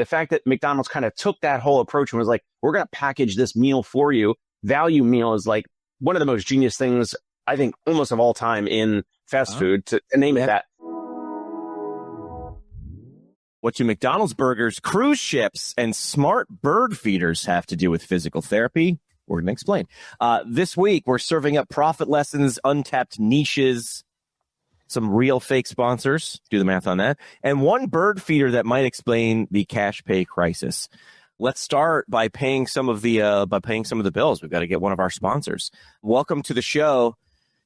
the fact that McDonald's kind of took that whole approach and was like, we're going to package this meal for you. Value meal is like one of the most genius things, I think, almost of all time in fast food, to name it that. What do McDonald's burgers, cruise ships, and smart bird feeders have to do with physical therapy? We're going to explain. This week, we're serving up profit lessons, untapped niches, some real fake sponsors, do the math on that, and one bird feeder that might explain the cash pay crisis. Let's start by paying some of the bills. We've got to get one of our sponsors. Welcome to the show,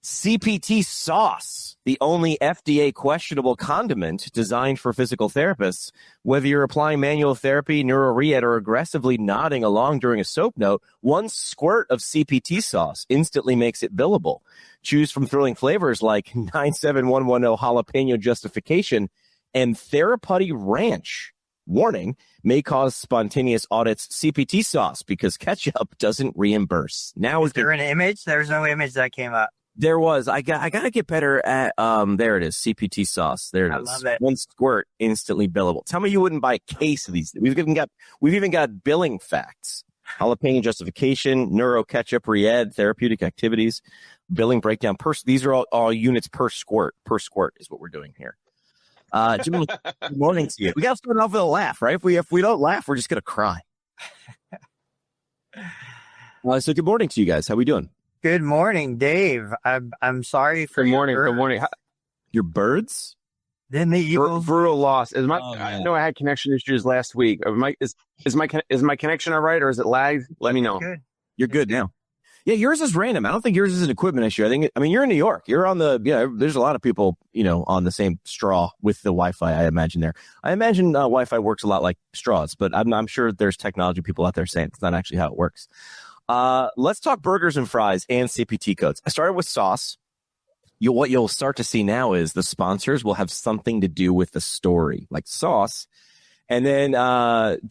CPT Sauce, the only FDA questionable condiment designed for physical therapists. Whether you're applying manual therapy, neuro-rehab, or aggressively nodding along during a soap note, one squirt of CPT Sauce instantly makes it billable. Choose from thrilling flavors like 97110 Jalapeno Justification and Therapeutic Ranch. Warning, may cause spontaneous audits. CPT Sauce, because ketchup doesn't reimburse. Now, is there an image? There's no image that came up. There was. I got to get better at, there it is, CPT Sauce. There it is. I love it. One squirt, instantly billable. Tell me you wouldn't buy a case of these. We've even got billing facts. Jalapeno Justification, Neuro Ketchup, Ried, Therapeutic Activities, billing breakdown. These are all units per squirt. Per squirt is what we're doing here. Jimmy, good morning to you. We got to start off with a laugh, right? If we don't laugh, we're just going to cry. So good morning to you guys. How we doing? Good morning, Dave. I'm sorry for Good morning. your Good morning. Your birds? Then the Eagles. Brutal loss. I know I had connection issues last week. Is my connection all right, or is it lagged? Let me know. Good. You're good now. Yeah, yours is random. I don't think yours is an equipment issue. I mean, you're in New York. You're on there's a lot of people, on the same straw with the Wi-Fi, I imagine there. I imagine Wi-Fi works a lot like straws, but I'm sure there's technology people out there saying it's not actually how it works. Let's talk burgers and fries and CPT codes. I started with sauce. What you'll start to see now is the sponsors will have something to do with the story, like sauce. And then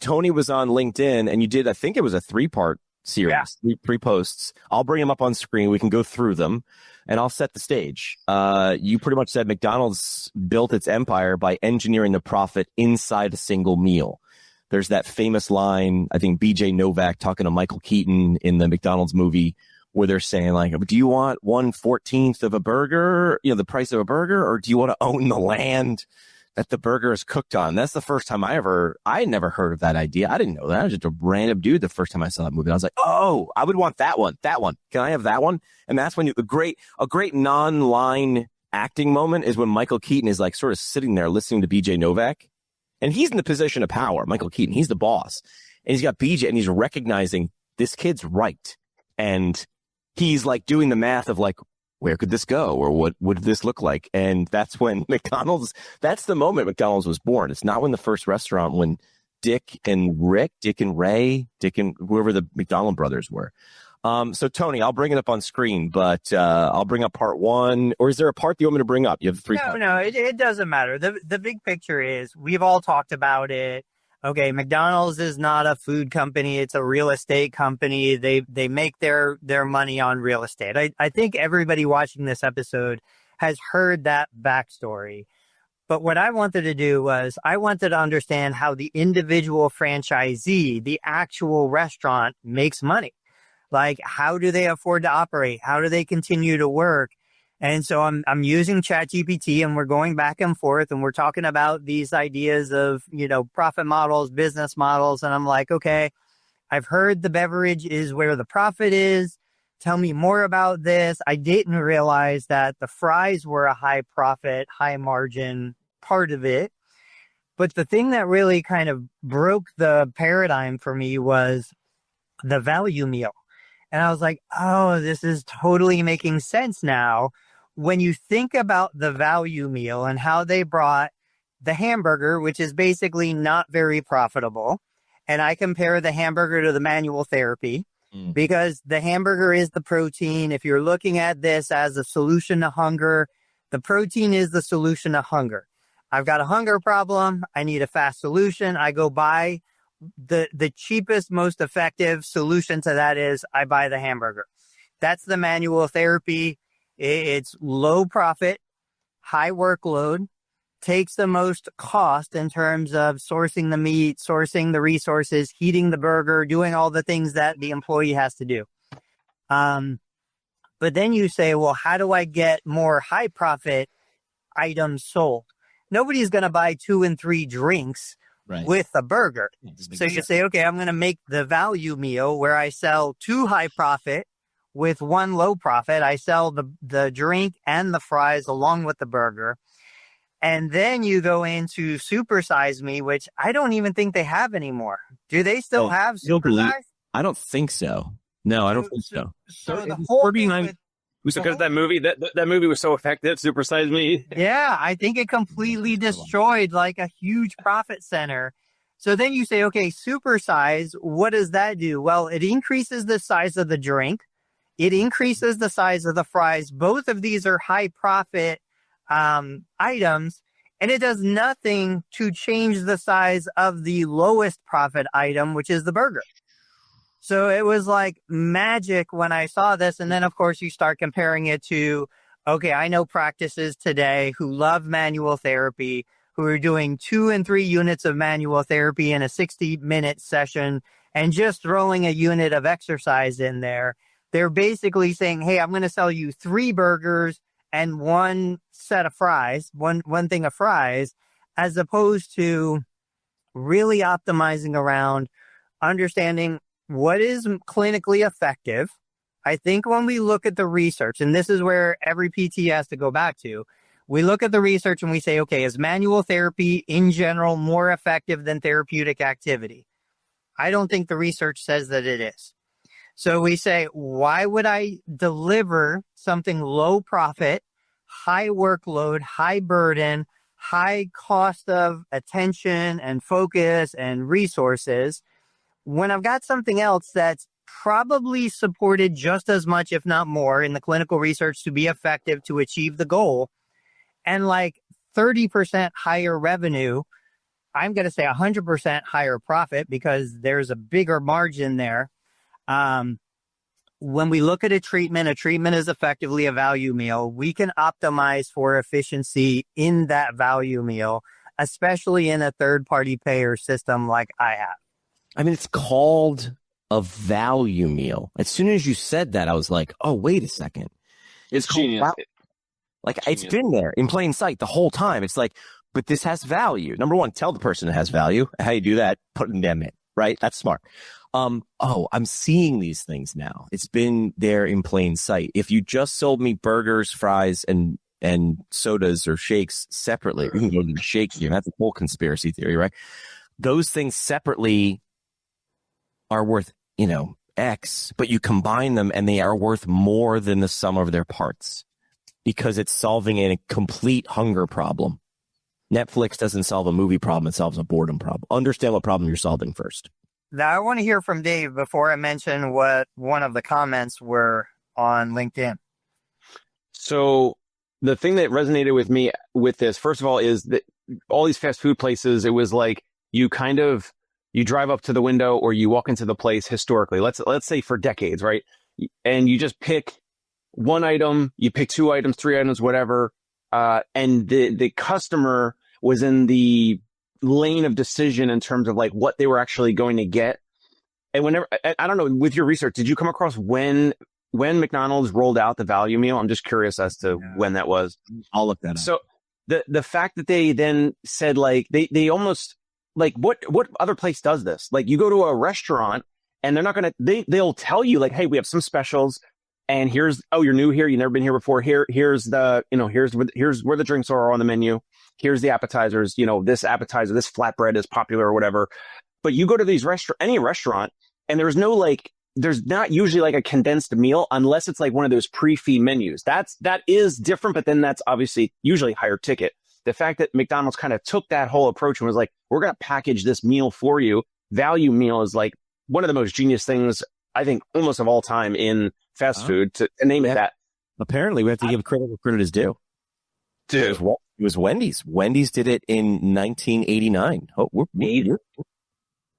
Tony was on LinkedIn, and you did, I think it was a 3-part series, three posts. I'll bring them up on screen. We can go through them, and I'll set the stage. You pretty much said McDonald's built its empire by engineering the profit inside a single meal. There's that famous line, I think BJ Novak talking to Michael Keaton in the McDonald's movie, where they're saying, like, do you want 1/14 of a burger, the price of a burger, or do you want to own the land that the burger is cooked on? That's the first time I had never heard of that idea. I didn't know that. I was just a random dude the first time I saw that movie. I was like, oh, I would want that one. That one. Can I have that one? And that's when a great non-line acting moment is when Michael Keaton is like sort of sitting there listening to BJ Novak. And he's in the position of power, Michael Keaton. He's the boss. And he's got BJ, and he's recognizing this kid's right. And he's like doing the math of like, where could this go? Or what would this look like? And that's when that's the moment McDonald's was born. It's not when the first restaurant, when Dick and Ray, Dick and whoever the McDonald brothers were. So Tony, I'll bring it up on screen, but I'll bring up part 1. Or is there a part that you want me to bring up? You have 3 parts. No, it doesn't matter. The big picture is, we've all talked about it. Okay, McDonald's is not a food company. It's a real estate company. They make their money on real estate. I think everybody watching this episode has heard that backstory. But what I wanted to do was, I wanted to understand how the individual franchisee, the actual restaurant, makes money. Like, how do they afford to operate? How do they continue to work? And so I'm using ChatGPT, and we're going back and forth, and we're talking about these ideas of, profit models, business models. And I'm like, okay, I've heard the beverage is where the profit is. Tell me more about this. I didn't realize that the fries were a high profit, high margin part of it. But the thing that really kind of broke the paradigm for me was the value meal. And I was like, oh, this is totally making sense now. When you think about the value meal and how they brought the hamburger, which is basically not very profitable, and I compare the hamburger to the manual therapy, because the hamburger is the protein. If you're looking at this as a solution to hunger, the protein is the solution to hunger. I've got a hunger problem. I need a fast solution. I go buy the cheapest, most effective solution to that is I buy the hamburger. That's the manual therapy. It's low profit, high workload, takes the most cost in terms of sourcing the meat, sourcing the resources, heating the burger, doing all the things that the employee has to do. But then you say, well, how do I get more high profit items sold? Nobody's going to buy 2 and 3 drinks with a burger. So you say, okay, I'm going to make the value meal where I sell 2 high profit with 1 low profit. I sell the drink and the fries along with the burger. And then you go into Supersize Me, which I don't even think they have anymore. Do they still have Supersize? I don't think so. No, I don't think so. So the whole thing because that movie was so effective, Supersize Me. Yeah, I think it completely destroyed like a huge profit center. So then you say, okay, Supersize, what does that do? Well, it increases the size of the drink. It increases the size of the fries. Both of these are high profit items, and it does nothing to change the size of the lowest profit item, which is the burger. So it was like magic when I saw this. And then, of course, you start comparing it to, okay, I know practices today who love manual therapy, who are doing 2 and 3 units of manual therapy in a 60-minute session and just throwing a unit of exercise in there. They're basically saying, hey, I'm going to sell you 3 burgers and 1 set of fries, one thing of fries, as opposed to really optimizing around understanding what is clinically effective. I think when we look at the research, and this is where every PT has to go back to, we look at the research and we say, okay, is manual therapy in general more effective than therapeutic activity? I don't think the research says that it is. So we say, why would I deliver something low profit, high workload, high burden, high cost of attention and focus and resources when I've got something else that's probably supported just as much, if not more, in the clinical research to be effective to achieve the goal, and like 30% higher revenue? I'm going to say 100% higher profit because there's a bigger margin there. When we look at a treatment is effectively a value meal. We can optimize for efficiency in that value meal, especially in a third-party payer system like I have. I mean, it's called a value meal. As soon as you said that, I was like, oh, wait a second. It's genius. It's been there in plain sight the whole time. It's like, but this has value. Number one, tell the person it has value. How you do that? Put them in, right? That's smart. I'm seeing these things now. It's been there in plain sight. If you just sold me burgers, fries, and sodas or shakes separately, we can go to the shake here. That's a whole conspiracy theory, right? Those things separately are worth, X, but you combine them and they are worth more than the sum of their parts because it's solving a complete hunger problem. Netflix doesn't solve a movie problem. It solves a boredom problem. Understand what problem you're solving first. Now, I want to hear from Dave before I mention what one of the comments were on LinkedIn. So the thing that resonated with me with this, first of all, is that all these fast food places, it was like you drive up to the window or you walk into the place historically, let's say for decades, right? And you just pick one item, you pick 2 items, 3 items, whatever. And the customer was in the lane of decision in terms of like what they were actually going to get. And whenever, I don't know, with your research, did you come across when McDonald's rolled out the value meal? I'm just curious as to when that was. I'll look that up. So the fact that they then said like, they almost like, what other place does this? Like you go to a restaurant and they're not going to, they'll tell you like, hey, we have some specials. And here's, you're new here. You've never been here before. Here's the, here's where the drinks are on the menu. Here's the appetizers. This appetizer, this flatbread is popular or whatever. But you go to these any restaurant, and there's not usually like a condensed meal unless it's like one of those pre-fee menus. That is different, but then that's obviously usually higher ticket. The fact that McDonald's kind of took that whole approach and was like, we're going to package this meal for you. Value meal is like one of the most genius things, I think, almost of all time in fast food, to name it that. Apparently, we have to give credit where credit is due. Dude. It was Wendy's. Wendy's did it in 1989. Oh,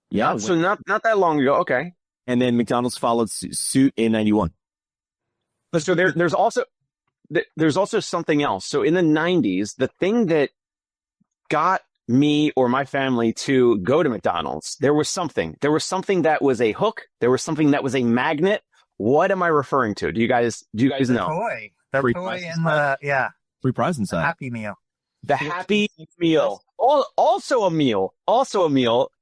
yeah. So not that long ago. Okay. And then McDonald's followed suit in 91. But so there's also something else. So in the 90s, the thing that got me or my family to go to McDonald's. There was something that was a hook. There was something that was a magnet. What am I referring to? Do you guys know? Toy. The Free toy prize and the free prize inside. Happy Meal. The Happy Meal. Also a meal.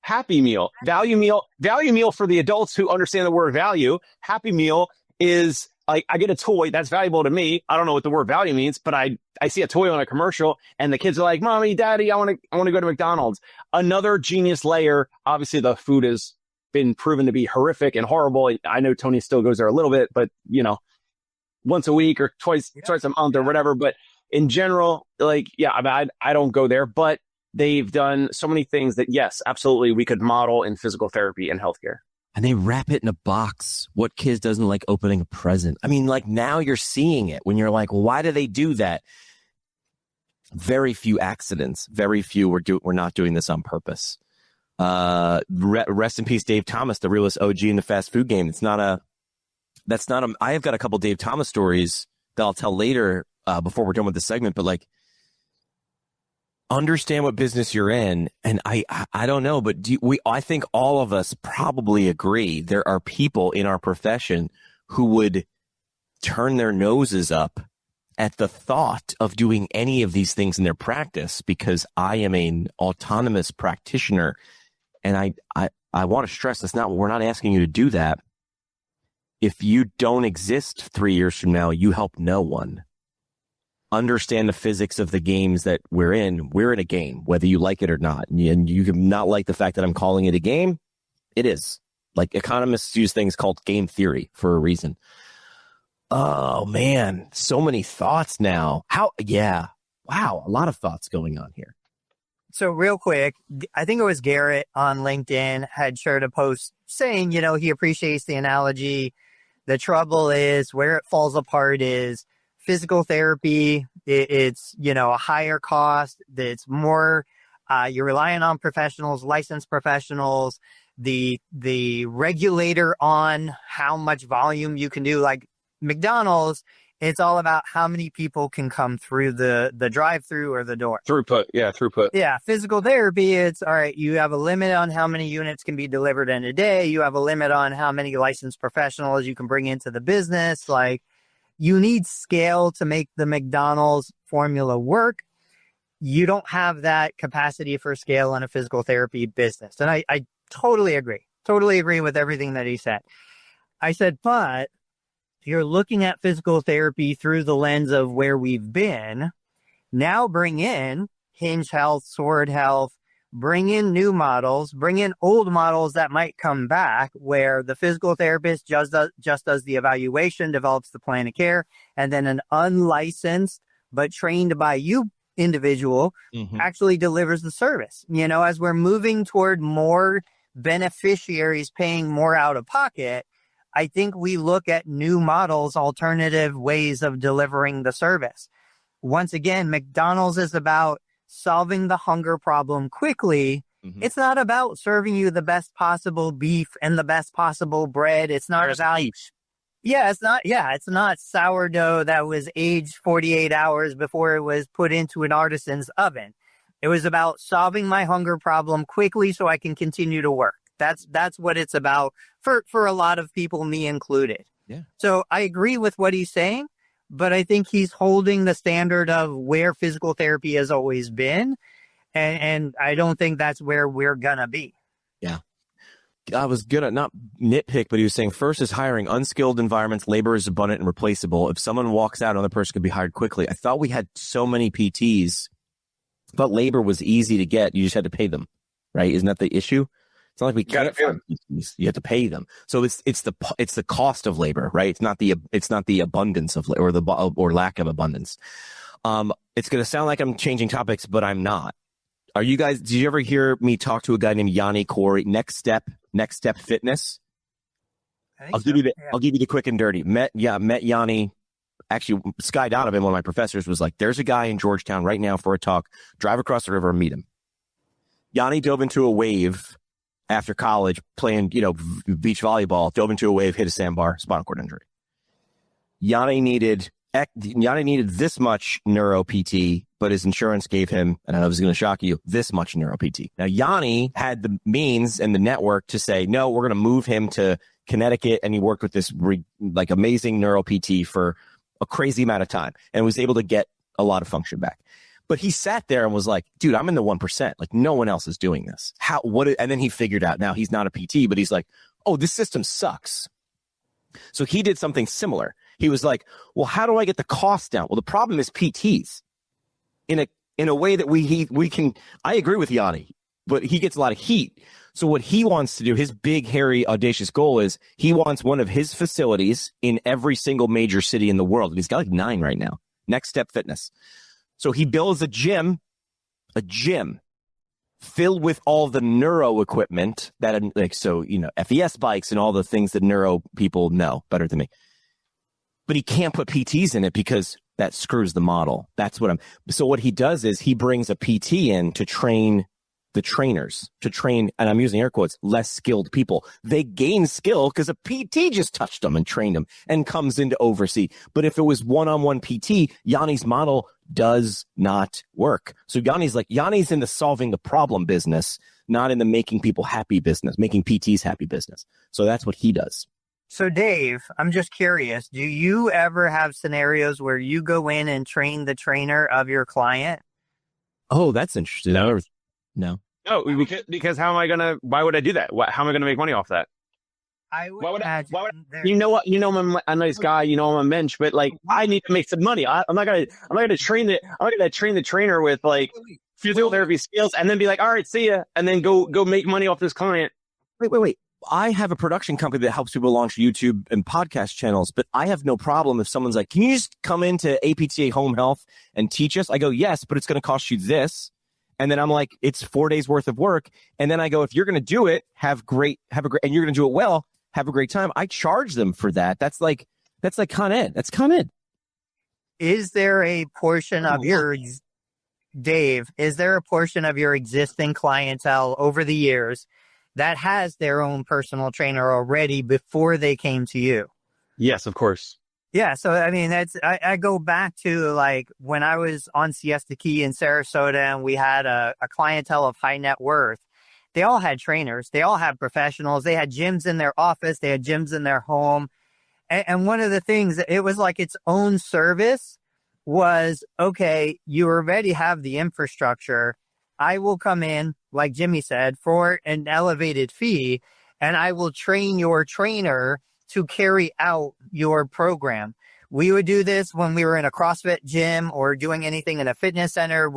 Happy Meal. Value Meal. Value Meal for the adults who understand the word value. Happy Meal is like, I get a toy that's valuable to me. I don't know what the word value means, but I see a toy on a commercial and the kids are like, Mommy, Daddy, I want to go to McDonald's. Another genius layer. Obviously the food has been proven to be horrific and horrible. I know Tony still goes there a little bit, but once a week or twice a month or whatever. But in general, like, I don't go there, but they've done so many things that, yes, absolutely, we could model in physical therapy and healthcare. And they wrap it in a box. What kid doesn't like opening a present? I mean, like, now you're seeing it when you're like, why do they do that? Very few accidents. Very few we're not doing this on purpose. Rest in peace, Dave Thomas, the realest OG in the fast food game. I have got a couple Dave Thomas stories that I'll tell later before we're done with the segment, but like, understand what business you're in. And I don't know, but I think all of us probably agree there are people in our profession who would turn their noses up at the thought of doing any of these things in their practice, because I am an autonomous practitioner. And I want to stress we're not asking you to do that. If you don't exist 3 years from now, you help no one. Understand the physics of the games that we're in. We're in a game, whether you like it or not. And you can not like the fact that I'm calling it a game. It is. Like, economists use things called game theory for a reason. Oh, man. So many thoughts now. Wow. A lot of thoughts going on here. So real quick, I think it was Garrett on LinkedIn had shared a post saying, he appreciates the analogy. The trouble is where it falls apart is physical therapy. It's, a higher cost. It's more, you're relying on professionals, licensed professionals, the regulator on how much volume you can do. Like McDonald's, it's all about how many people can come through the drive-through or the door. Throughput. Yeah. Physical therapy, it's all right. You have a limit on how many units can be delivered in a day. You have a limit on how many licensed professionals you can bring into the business. Like, you need scale to make the McDonald's formula work. You don't have that capacity for scale in a physical therapy business. And I totally agree. Totally agree with everything that he said. I said, but you're looking at physical therapy through the lens of where we've been. Now bring in Hinge Health, Sword Health, bring in new models, bring in old models that might come back where the physical therapist just does the evaluation, develops the plan of care, and then an unlicensed but trained by you individual actually delivers the service. As we're moving toward more beneficiaries paying more out of pocket, I think we look at new models, alternative ways of delivering the service. Once again, McDonald's is about solving the hunger problem quickly. It's not about serving you the best possible beef and the best possible bread. It's not about, it's not sourdough that was aged 48 hours before it was put into an artisan's oven. It was about solving my hunger problem quickly so I can continue to work. That's what it's about for a lot of people, me included. Yeah. So I agree with what he's saying, but I think he's holding the standard of where physical therapy has always been. And I don't think that's where we're going to be. Yeah. I was going to not nitpick, but he was saying first is hiring unskilled environments. Labor is abundant and replaceable. If someone walks out, another person could be hired quickly. I thought we had so many PTs, but labor was easy to get. You just had to pay them, right? Isn't that the issue? It's not like we can't find PTs. You have to pay them. So it's the cost of labor, right? It's not the abundance of or lack of abundance. It's going to sound like I'm changing topics, but I'm not. Are you guys? Did you ever hear me talk to a guy named Yanni Corey? Next Step Fitness. I'll give you the quick and dirty. Met Yanni. Actually, Sky Donovan, one of my professors, was like, "There's a guy in Georgetown right now for a talk. Drive across the river and meet him." Yanni dove into a wave after college, playing beach volleyball. Dove into a wave, hit a sandbar, spinal cord injury. Yanni needed this much neuro PT, but his insurance gave him, and I know this is going to shock you, this much neuro PT. Now, Yanni had the means and the network to say, no, we're going to move him to Connecticut. And he worked with this amazing neuro PT for a crazy amount of time and was able to get a lot of function back. But he sat there and was like, dude, I'm in the 1%. Like, no one else is doing this. And then he figured out, now he's not a PT, but he's like, oh, this system sucks. So he did something similar. He was like, well, how do I get the cost down? Well, the problem is PTs in a way that we can, I agree with Yanni, but he gets a lot of heat. So what he wants to do, his big, hairy, audacious goal is he wants one of his facilities in every single major city in the world. And he's got like 9 right now. Next Step Fitness. So he builds a gym filled with all the neuro equipment that, like, so, FES bikes and all the things that neuro people know better than me. But he can't put PTs in it because that screws the model. So what he does is he brings a PT in to train the trainers, and I'm using air quotes, less skilled people. They gain skill because a PT just touched them and trained them and comes in to oversee. But if it was one-on-one PT, Yanni's model does not work. So Yanni's in the solving the problem business, not in the making people happy business, making PTs happy business. So that's what he does. So Dave, I'm just curious, do you ever have scenarios where you go in and train the trainer of your client? Oh, that's interesting. No. No, because why would I do that? How am I going to make money off that? You know what? I'm a nice guy. I'm a mensch, but like, I need to make some money. I'm not going to train the trainer with like physical therapy skills and then be like, all right, see ya. And then go make money off this client. Wait. I have a production company that helps people launch YouTube and podcast channels, but I have no problem if someone's like, can you just come into APTA Home Health and teach us? I go, yes, but it's going to cost you this. And then I'm like, it's 4 days worth of work. And then I go, if you're going to do it, and you're going to do it well, have a great time. I charge them for that. That's like Con Ed. That's Con Ed. Is there a portion of Dave, is there a portion of your existing clientele over the years that has their own personal trainer already before they came to you? Yes, of course. Yeah. So, I mean, I go back to like when I was on Siesta Key in Sarasota and we had a clientele of high net worth. They all had trainers. They all had professionals. They had gyms in their office. They had gyms in their home. And one of the things, it was like its own service was, okay, you already have the infrastructure. I will come in, like Jimmy said, for an elevated fee, and I will train your trainer to carry out your program. We would do this when we were in a CrossFit gym or doing anything in a fitness center.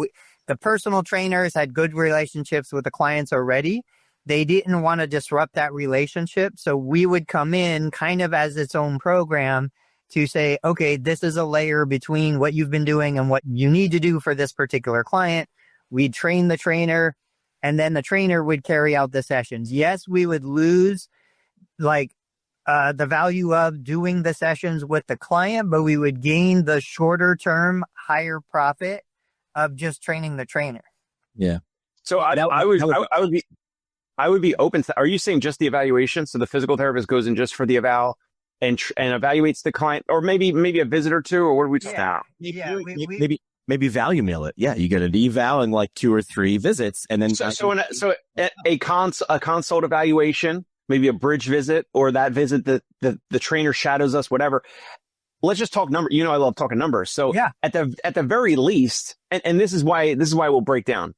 The personal trainers had good relationships with the clients already. They didn't want to disrupt that relationship. So we would come in kind of as its own program to say, okay, this is a layer between what you've been doing and what you need to do for this particular client. We'd train the trainer, and then the trainer would carry out the sessions. Yes, we would lose the value of doing the sessions with the client, but we would gain the shorter term, higher profit of just training the trainer. Yeah. So I would be open to. Are you saying just the evaluation? So the physical therapist goes in just for the eval and evaluates the client, or maybe a visit or two, or what do we just now? Maybe value mail it. Yeah, you get an eval and like 2 or 3 visits, and then a consult evaluation, maybe a bridge visit, or that visit that the trainer shadows us, whatever. Let's just talk numbers. I love talking numbers. So yeah. at the very least, and this is why we'll break down.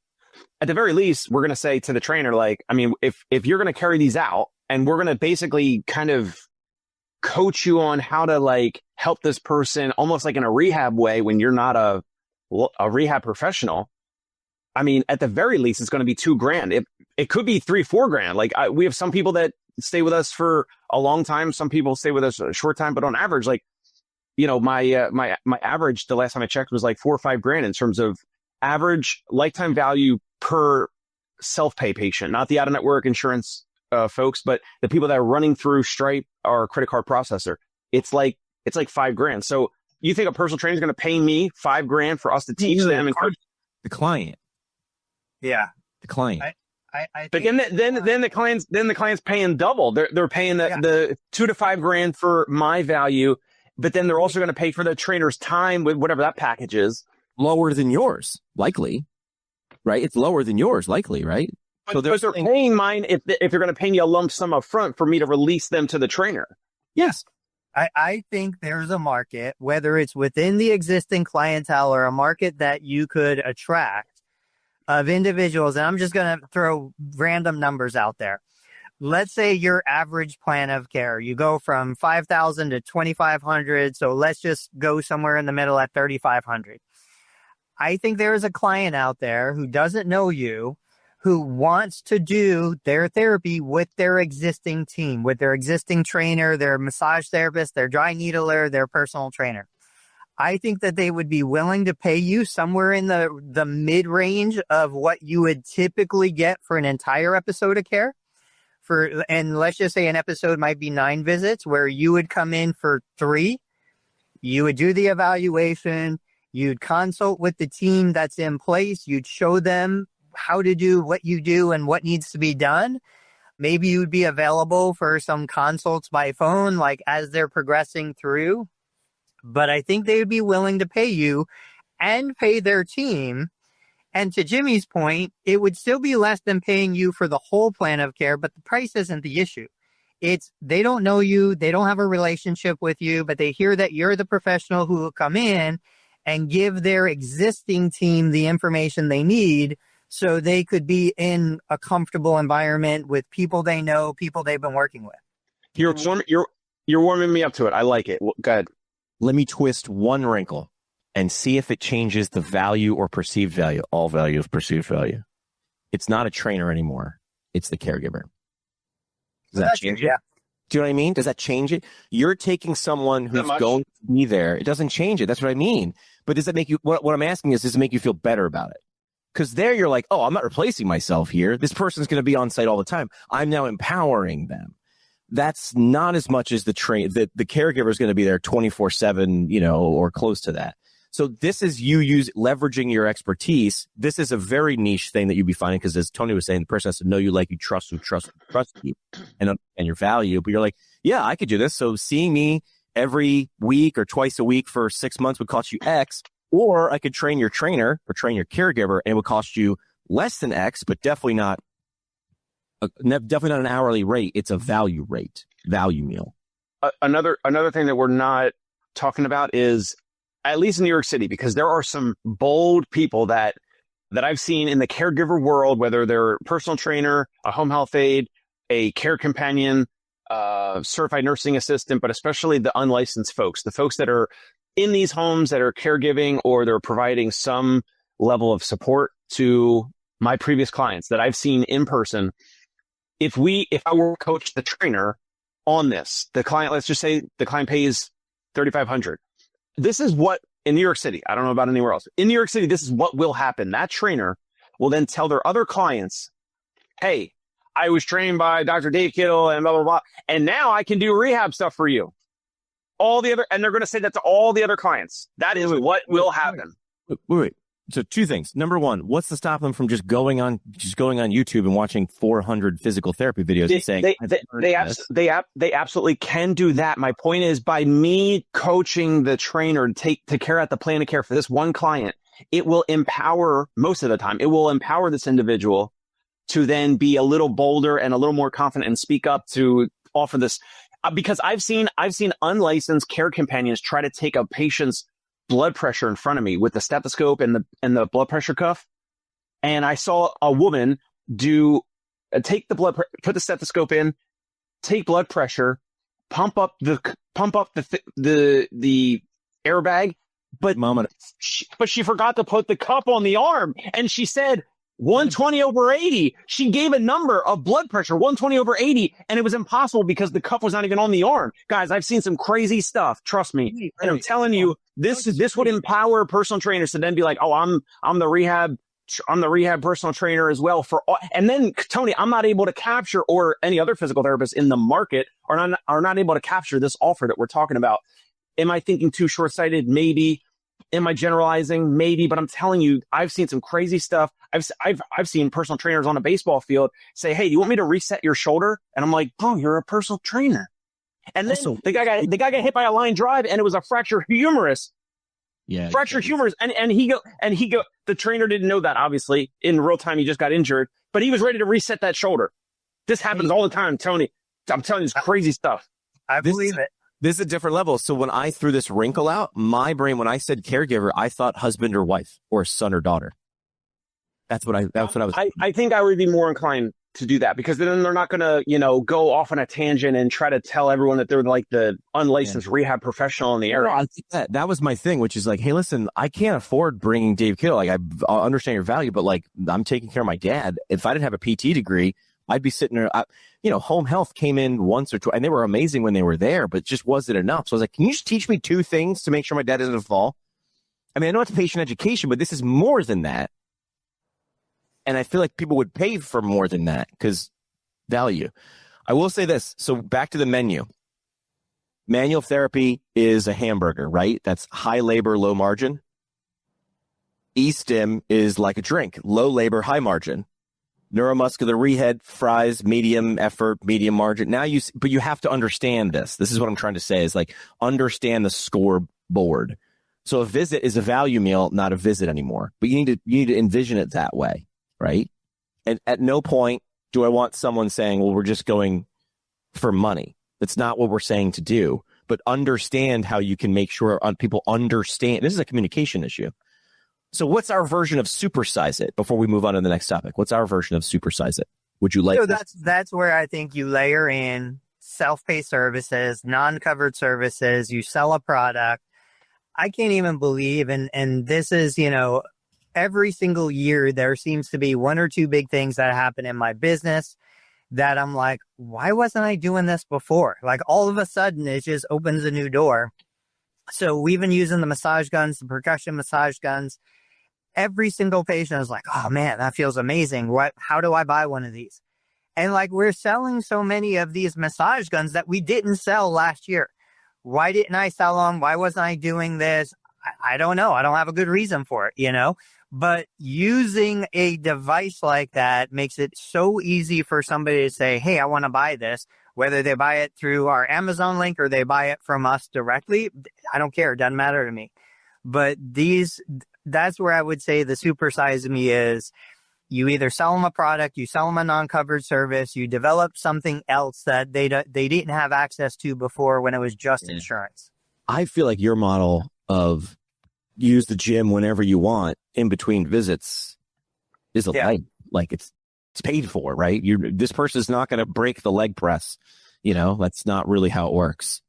At the very least, we're going to say to the trainer, like, I mean, if you're going to carry these out, and we're going to basically kind of coach you on how to like help this person almost like in a rehab way when you're not a rehab professional. I mean, at the very least, it's going to be $2,000. It could be $3-4 grand. Like we have some people that stay with us for a long time. Some people stay with us a short time, but on average, like, my average, the last time I checked, was like $4 or $5 grand in terms of average lifetime value per self-pay patient, not the out-of-network insurance folks, but the people that are running through Stripe or credit card processor. It's like $5 grand. So you think a personal trainer is going to pay me $5 grand for us to teach them? The client. Yeah. The client. But then the client's paying double. They're paying the $2 to $5 grand for my value, but then they're also going to pay for the trainer's time with whatever that package is. lower than yours, likely, right? It's lower than yours, likely, right? So they're paying mine if they're going to pay me a lump sum up front for me to release them to the trainer. Yes. I think there's a market, whether it's within the existing clientele or a market that you could attract of individuals. And I'm just going to throw random numbers out there. Let's say your average plan of care, you go from 5,000 to 2,500. So let's just go somewhere in the middle at 3,500. I think there is a client out there who doesn't know you, who wants to do their therapy with their existing team, with their existing trainer, their massage therapist, their dry needler, their personal trainer. I think that they would be willing to pay you somewhere in the mid-range of what you would typically get for an entire episode of care. And let's just say an episode might be 9 visits, where you would come in for 3. You would do the evaluation. You'd consult with the team that's in place. You'd show them how to do what you do and what needs to be done. Maybe you'd be available for some consults by phone, like as they're progressing through. But I think they would be willing to pay you and pay their team. And to Jimmy's point, it would still be less than paying you for the whole plan of care, but the price isn't the issue. It's they don't know you, they don't have a relationship with you, but they hear that you're the professional who will come in and give their existing team the information they need so they could be in a comfortable environment with people they know, people they've been working with. You're warming me up to it. I like it. Go ahead. Let me twist one wrinkle and see if it changes the value or perceived value. All value is perceived value. It's not a trainer anymore. It's the caregiver. Does that change it? Yeah. Do you know what I mean? Does that change it? You're taking someone who's going to be there. It doesn't change it. That's what I mean. But does that make you, what I'm asking is, does it make you feel better about it? Because there you're like, oh, I'm not replacing myself here. This person's going to be on site all the time. I'm now empowering them. That's not as much as the caregiver is going to be there 24/7, or close to that. So this is you leveraging your expertise. This is a very niche thing that you'd be finding because, as Tony was saying, the person has to know you, like you, trust you, and your value. But you're like, yeah, I could do this. So seeing me every week or twice a week for 6 months would cost you X, or I could train your trainer or train your caregiver, and it would cost you less than X, but definitely not an hourly rate. It's a value meal. Another thing that we're not talking about is, at least in New York City, because there are some bold people that I've seen in the caregiver world, whether they're a personal trainer, a home health aide, a care companion, certified nursing assistant, but especially the unlicensed folks, the folks that are in these homes that are caregiving or they're providing some level of support to my previous clients that I've seen in person. If I were to coach the trainer on this, the client, let's just say the client pays $3,500. This is what, in New York City, I don't know about anywhere else. In New York City, this is what will happen. That trainer will then tell their other clients, hey, I was trained by Dr. Dave Kittle and blah, blah, blah. And now I can do rehab stuff for you. And they're going to say that to all the other clients. That is what will happen. Wait. So 2 things. Number 1, what's to stop them from just going on YouTube and watching 400 physical therapy videos and saying they absolutely can do that. My point is, by me coaching the trainer to carry out the plan of care for this one client, it will empower, most of the time, it will empower this individual to then be a little bolder and a little more confident and speak up to offer this. Because I've seen unlicensed care companions try to take a patient's blood pressure in front of me with the stethoscope and the blood pressure cuff. And I saw a woman put the stethoscope in, take blood pressure, pump up the airbag, but she forgot to put the cup on the arm. And she said 120/80. She gave a number of blood pressure, 120/80, and it was impossible because the cuff was not even on the arm. Guys, I've seen some crazy stuff. Trust me. And I'm telling you, this would empower personal trainers to then be like, oh, I'm the rehab personal trainer as well and then, Tony, I'm not able to capture, or any other physical therapist in the market are not able to capture this offer that we're talking about. Am I thinking too short-sighted? Maybe. Am I generalizing? Maybe. But I'm telling you, I've seen some crazy stuff. I've seen personal trainers on a baseball field say, hey, do you want me to reset your shoulder? And I'm like, oh, you're a personal trainer. And then the guy got hit by a line drive, and it was a fracture humerus. Yeah. Fractured humors. And he go, the trainer didn't know that, obviously. In real time, he just got injured, but he was ready to reset that shoulder. This happens all the time, Tony. I'm telling you, it's crazy stuff. I believe it. This is a different level. So when I threw this wrinkle out, my brain, when I said caregiver, I thought husband or wife or son or daughter. That's what I was. I think I would be more inclined to do that, because then they're not going to, go off on a tangent and try to tell everyone that they're like the unlicensed rehab professional in the area. I think that was my thing, which is like, hey, listen, I can't afford bringing Dave Kittle. Like, I understand your value, but like, I'm taking care of my dad. If I didn't have a PT degree, I'd be sitting there. Home health came in once or twice, and they were amazing when they were there, but just wasn't enough. So I was like, can you just teach me 2 things to make sure my dad doesn't fall? I mean, I know it's patient education, but this is more than that. And I feel like people would pay for more than that because value. I will say this. So back to the menu. Manual therapy is a hamburger, right? That's high labor, low margin. E-stim is like a drink, low labor, high margin. Neuromuscular rehab, fries, medium effort, medium margin. But you have to understand this. This is what I'm trying to say is like, understand the scoreboard. So a visit is a value meal, not a visit anymore. But you need to envision it that way, right? And at no point do I want someone saying, well, we're just going for money. That's not what we're saying to do. But understand how you can make sure people understand. This is a communication issue. So what's our version of Supersize It before we move on to the next topic? What's our version of Supersize It? Would you like? So that's where I think you layer in self-pay services, non-covered services. You sell a product. I can't even believe, and this is, every single year there seems to be 1 or 2 big things that happen in my business that I'm like, why wasn't I doing this before? Like all of a sudden it just opens a new door. So we've been using the massage guns, the percussion massage guns. Every single patient is like, oh man, that feels amazing. How do I buy one of these? And like, we're selling so many of these massage guns that we didn't sell last year. Why didn't I sell them? Why wasn't I doing this? I don't know. I don't have a good reason for it, but using a device like that makes it so easy for somebody to say, hey, I want to buy this, whether they buy it through our Amazon link or they buy it from us directly. I don't care. It doesn't matter to me. But that's where I would say the Supersize Me is. You either sell them a product, you sell them a non-covered service, you develop something else that they didn't have access to before when it was just insurance. I feel like your model of use the gym whenever you want in between visits is a lie. Like it's paid for, right? This person's not going to break the leg press. That's not really how it works.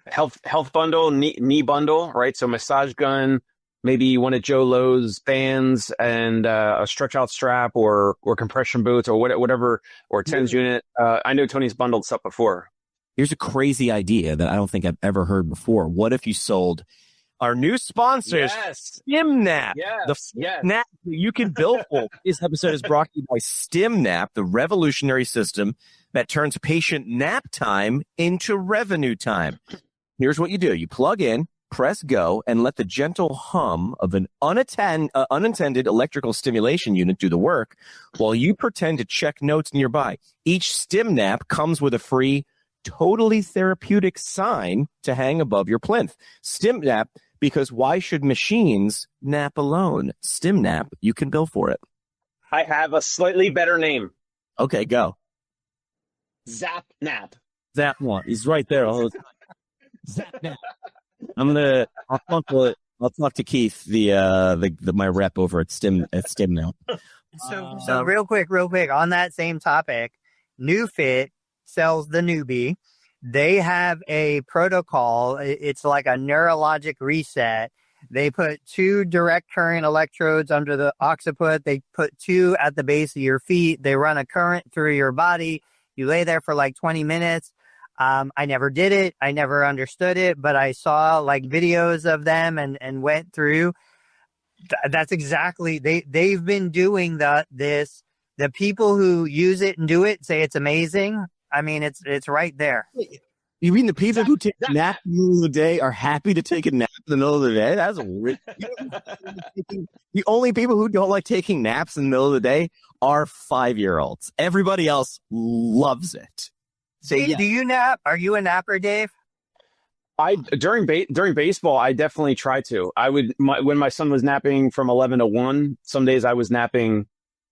Health bundle, knee bundle, right? So massage gun, maybe one of Joe Lowe's bands and a stretch out strap or compression boots or whatever, or TENS unit. I know Tony's bundled stuff before. Here's a crazy idea that I don't think I've ever heard before. What if you sold our new sponsors, StimNap, nap you can bill for. This episode is brought to you by StimNap, the revolutionary system that turns patient nap time into revenue time. Here's what you do. You plug in, press go, and let the gentle hum of an unintended electrical stimulation unit do the work while you pretend to check notes nearby. Each StimNap comes with a free, totally therapeutic sign to hang above your plinth. StimNap, because why should machines nap alone? StimNap, you can bill for it. I have a slightly better name. Okay, go. ZapNap. ZapNap. He's right there all the time. ZapNap. I'll talk to Keith, my rep over at StimNap. So real quick on that same topic, NewFit sells the Newbie. They have a protocol. It's like a neurologic reset. They put 2 direct current electrodes under the occiput. They put 2 at the base of your feet. They run a current through your body. You lay there for like 20 minutes. I never did it. I never understood it, but I saw like videos of them and went through. That's exactly, they've been doing this. The people who use it and do it say it's amazing. I mean, it's right there. You mean the people who take a nap in the middle of the day are happy to take a nap in the middle of the day? That's weird. The only people who don't like taking naps in the middle of the day are 5-year-olds. Everybody else loves it. Dave, do you nap? Are you a napper, Dave? During baseball, I definitely try to. When my son was napping from 11 to 1, some days I was napping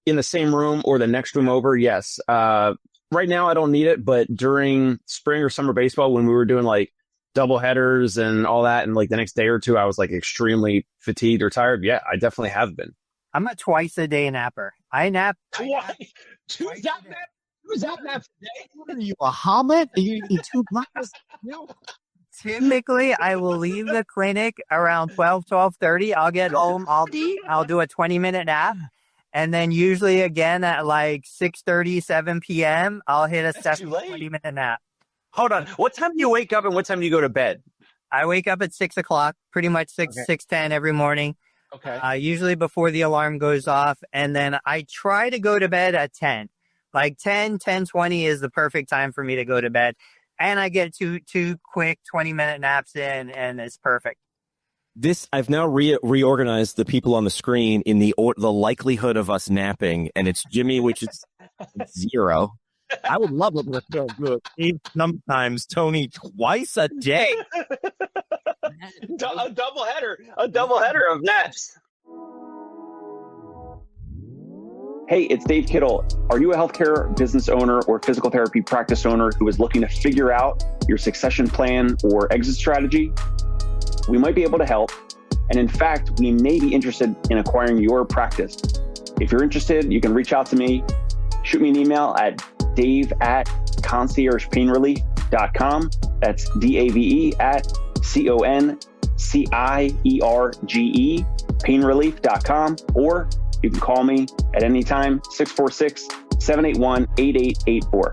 in the same room or the next room over. Yes. Right now I don't need it, but during spring or summer baseball, when we were doing like double headers and all that, and like the next day or two, I was like extremely fatigued or tired. Yeah, I definitely have been. I'm a twice a day napper. I nap. Two zap naps a day? What are you, a Hamlet? Are you eating 2 glasses? No. Typically, I will leave the clinic around 12:30. I'll get home. I'll do a 20-minute nap. And then usually again at like 6:30, 7 p.m., I'll hit a 20-minute nap. Hold on. What time do you wake up and what time do you go to bed? I wake up at 6 o'clock, pretty much 6:10 every morning. Okay. Usually before the alarm goes off. And then I try to go to bed at 10. Like 10:20 is the perfect time for me to go to bed. And I get two quick 20-minute naps in, and it's perfect. I've now reorganized the people on the screen in the likelihood of us napping, and it's Jimmy, which is 0. I would love it, but it's so good. Sometimes Tony twice a day. A double header of naps. Hey, it's Dave Kittle. Are you a healthcare business owner or physical therapy practice owner who is looking to figure out your succession plan or exit strategy? We might be able to help. And in fact, we may be interested in acquiring your practice. If you're interested, you can reach out to me. Shoot me an email at dave@conciergepainrelief.com. That's DAVE@CONCIERGE painrelief.com. Or you can call me at any time, 646-781-8884.